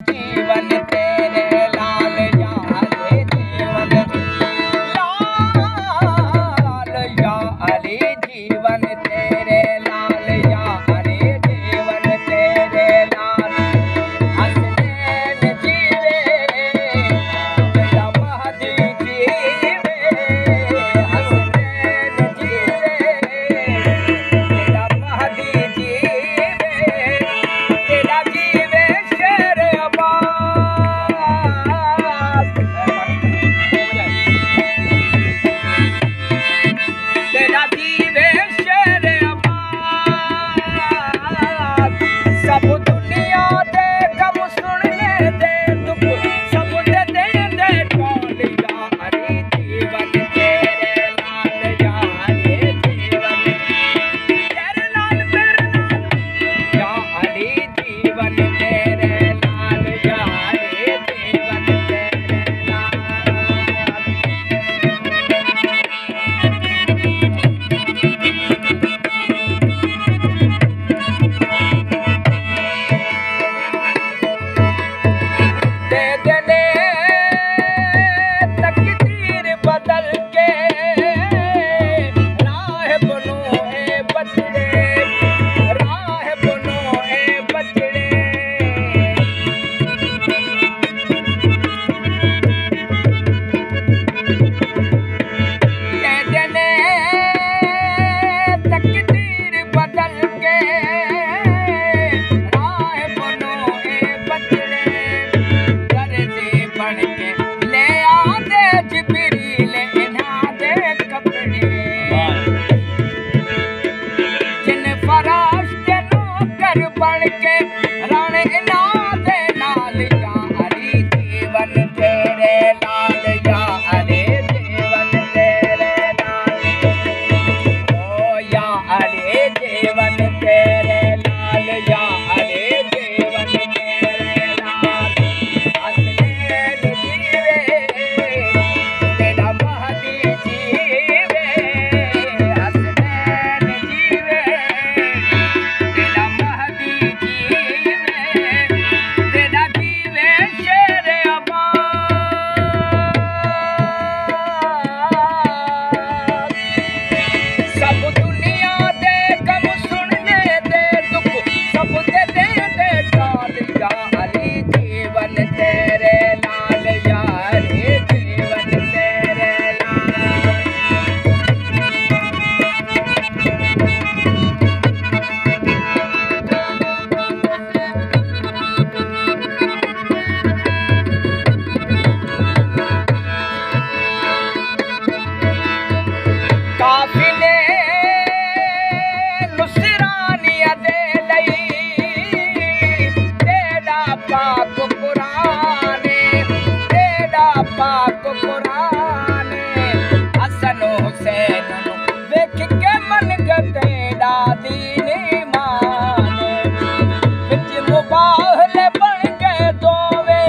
जीवन तेरे लाल या अली जीवन लाल या अली जीवन तेरे लाल या अली जीवन तेरे लाल हसनैन जीवे तेरा महदी जीवे हसनैन जीवे तेरा महदी जीवे तेरा जीवे शेर अब्बास तेरा जीवे शेर अब्बास सब दुनिया दे गम सुनने दे दुख सब दे दे टोलिया अली जीवन तेरे लाल या अली जीवन तेरे लाल या अली जीवन तेरे लाल या अली जीवन तेरे लाल दे देने तकदीर बदल के राह बनो ए बचड़े राह बनो ए बचड़े दे देने तकदीर बदल के राह बनो ए बचड़े दर्जी बन के ले आते जिब्रील इन्हां दे कपड़े जिन फराश्ते नौकर बन के राणे इन्हां दे नाल या अली जीवन तेरे लाल या अली जीवन तेरे लाल ओ या अली जीवन तेरे लाल या अली जीवन तेरे लाल हसनैन जीवे तेरा महदी जीवे हसनैन जीवे तेरा महदी जीवे तेरा जीवे शेर अब्बास सब दुनिया दे गम सुनने दे दुख सब दे दे टोलिया अली जीवन तेरे लाल या अली जीवन तेरे लाल काफिले नुसरानिया दे लई तेरा पाक कुरान तेरा पाक कुरान हसन हुसैन नु वेख के मन तेरा दीन ईमान विच मुबाहले बन गए दोवे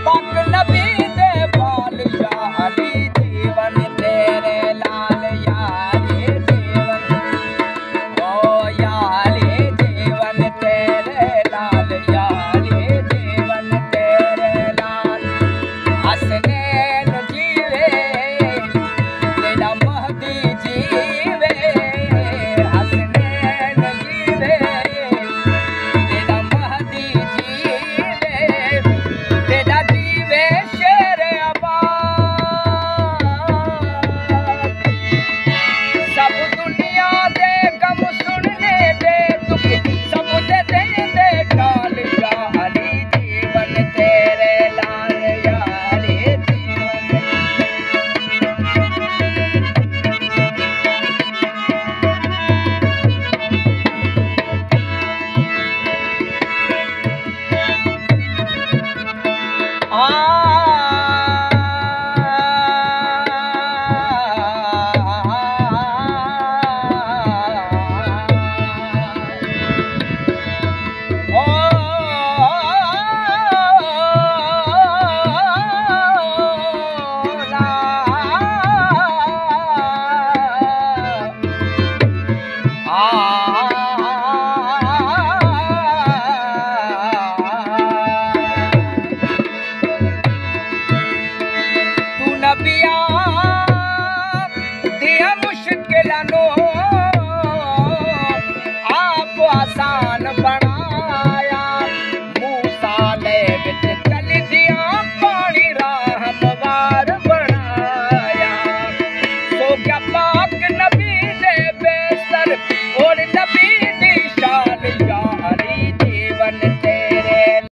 पाक नबी दे बाल या अली जीवन तेरे लाल या अली जीवन ओ या अली जीवन तेरे लाल या अली जीवन तेरे लाल हसनैन जीवे तेरा महदी जीवे हसनैन जीवे तेरा महदी जीवे तेरा जीवे शेर अब्बास सब दुनिया दे गम सुनने दे दुख सब दे दे टोलिया अली जीवन तेरे लाल या अली जीवन या मुश्किलां नूं